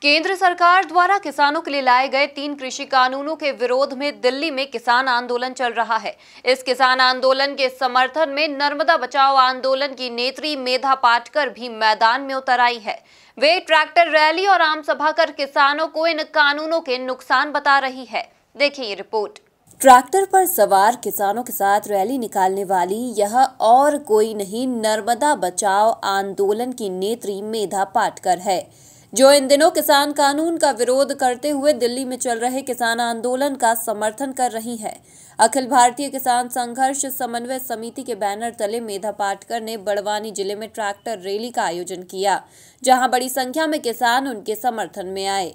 केंद्र सरकार द्वारा किसानों के लिए लाए गए 3 कृषि कानूनों के विरोध में दिल्ली में किसान आंदोलन चल रहा है। इस किसान आंदोलन के समर्थन में नर्मदा बचाओ आंदोलन की नेत्री मेधा पाटकर भी मैदान में उतर आई है। वे ट्रैक्टर रैली और आम सभा कर किसानों को इन कानूनों के नुकसान बता रही है। देखिए ये रिपोर्ट। ट्रैक्टर पर सवार किसानों के साथ रैली निकालने वाली यह और कोई नहीं, नर्मदा बचाओ आंदोलन की नेत्री मेधा पाटकर है, जो इन दिनों किसान कानून का विरोध करते हुए दिल्ली में चल रहे किसान आंदोलन का समर्थन कर रही है। अखिल भारतीय किसान संघर्ष समन्वय समिति के बैनर तले मेधा पाटकर ने बड़वानी जिले में ट्रैक्टर रैली का आयोजन किया, जहां बड़ी संख्या में किसान उनके समर्थन में आए।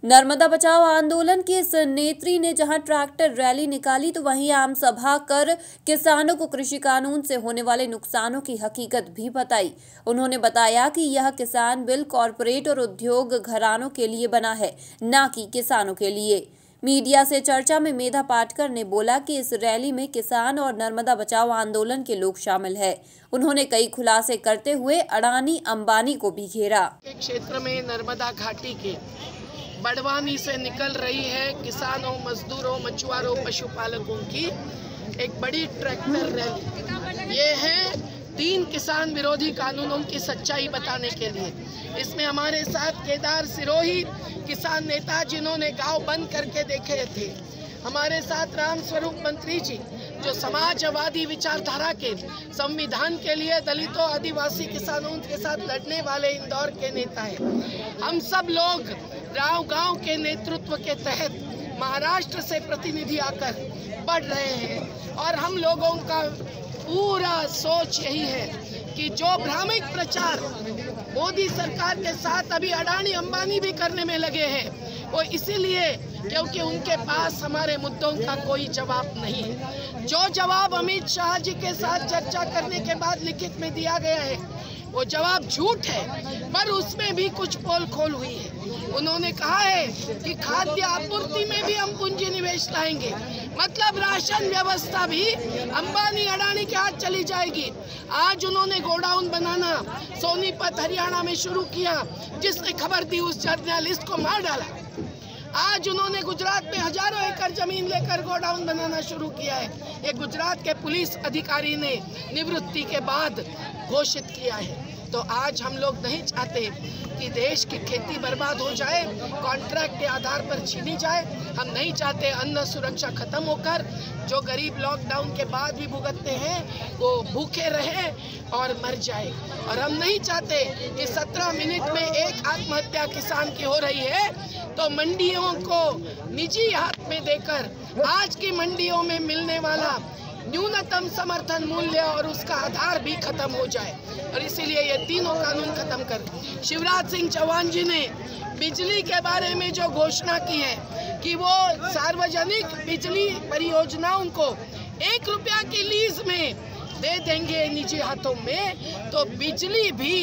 नर्मदा बचाओ आंदोलन की इस नेत्री ने जहां ट्रैक्टर रैली निकाली, तो वहीं आम सभा कर किसानों को कृषि कानून से होने वाले नुकसानों की हकीकत भी बताई। उन्होंने बताया कि यह किसान बिल कॉरपोरेट और उद्योग घरानों के लिए बना है, न कि किसानों के लिए। मीडिया से चर्चा में मेधा पाटकर ने बोला कि इस रैली में किसान और नर्मदा बचाओ आंदोलन के लोग शामिल है। उन्होंने कई खुलासे करते हुए अडानी अंबानी को भी घेरा। क्षेत्र में नर्मदा घाटी के बड़वानी से निकल रही है किसानों, मजदूरों, मछुआरों, पशुपालकों की एक बड़ी ट्रैक्टर रैली। ये है 3 किसान विरोधी कानूनों की सच्चाई बताने के लिए। इसमें हमारे साथ केदार सिरोही किसान नेता, जिन्होंने गांव बंद करके देखे थे। हमारे साथ राम स्वरूप मंत्री जी, जो समाजवादी विचारधारा के संविधान के लिए दलितों, आदिवासी किसानों के साथ लड़ने वाले इंदौर के नेता हैं। हम सब लोग गांव के नेतृत्व के तहत महाराष्ट्र से प्रतिनिधि आकर बढ़ रहे हैं, और हम लोगों का पूरा सोच यही है कि जो भ्रामक प्रचार मोदी सरकार के साथ अभी अडानी अंबानी भी करने में लगे हैं, वो इसीलिए क्योंकि उनके पास हमारे मुद्दों का कोई जवाब नहीं है। जो जवाब अमित शाह जी के साथ चर्चा करने के बाद लिखित में दिया गया है, वो जवाब झूठ है, पर उसमें भी कुछ पोल खोल हुई है। उन्होंने कहा है कि खाद्य आपूर्ति में भी हम पूंजी निवेश लाएंगे, मतलब राशन व्यवस्था भी अंबानी अडानी के हाथ चली जाएगी। आज उन्होंने गोडाउन बनाना सोनीपत हरियाणा में शुरू किया, जिसने खबर दी उस जर्नलिस्ट को मार डाला। आज उन्होंने गुजरात में हजारों एकड़ जमीन लेकर गोडाउन बनाना शुरू किया है। ये गुजरात के पुलिस अधिकारी ने निवृत्ति के बाद घोषित किया है। तो आज हम लोग नहीं चाहते कि देश की खेती बर्बाद हो जाए, कॉन्ट्रैक्ट के आधार पर छीनी जाए। हम नहीं चाहते अन्न सुरक्षा खत्म होकर जो गरीब लॉकडाउन के बाद भी भुगतते हैं वो भूखे रहे और मर जाए। और हम नहीं चाहते कि 17 मिनट में एक आत्महत्या किसान की हो रही है तो मंडियों को निजी हाथ में देकर आज की मंडियों में मिलने वाला न्यूनतम समर्थन मूल्य और उसका आधार भी खत्म हो जाए। और इसीलिए ये तीनों कानून खत्म कर शिवराज सिंह चौहान जी ने बिजली के बारे में जो घोषणा की है कि वो सार्वजनिक बिजली परियोजनाओं को 1 रुपया की लीज में दे देंगे निजी हाथों में, तो बिजली भी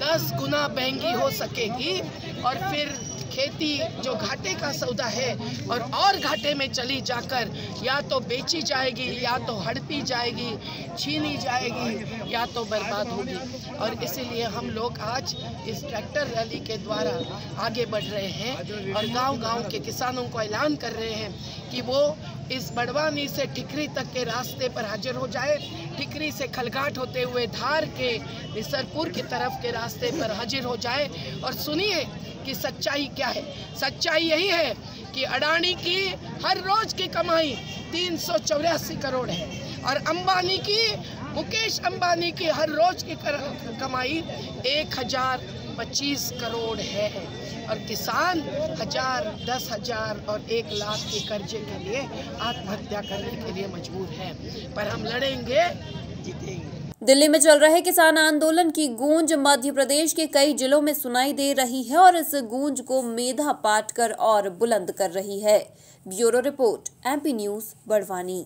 10 गुना महंगी हो सकेगी। और फिर खेती जो घाटे का सौदा है और घाटे में चली जाकर या तो बेची जाएगी, या तो हड़पी जाएगी, छीनी जाएगी, या तो बर्बाद होगी। और इसीलिए हम लोग आज इस ट्रैक्टर रैली के द्वारा आगे बढ़ रहे हैं और गांव-गांव के किसानों को ऐलान कर रहे हैं कि वो इस बड़वानी से ठिकरी तक के रास्ते पर हाजिर हो जाए, ठिकरी से खलघाट होते हुए धार के निसरपुर की तरफ के रास्ते पर हाजिर हो जाए और सुनिए कि सच्चाई क्या है। सच्चाई यही है कि अडानी की हर रोज की कमाई 384 करोड़ है और अंबानी की, मुकेश अंबानी की हर रोज की कमाई 1025 करोड़ है और किसान 1000, 10,000 और 1 लाख के कर्जे के लिए आत्महत्या करने के लिए मजबूर है। पर हम लड़ेंगे, जीतेंगे। दिल्ली में चल रहे किसान आंदोलन की गूंज मध्य प्रदेश के कई जिलों में सुनाई दे रही है और इस गूंज को मेधा पाटकर और बुलंद कर रही है। Bureau report, MP news, Barwani.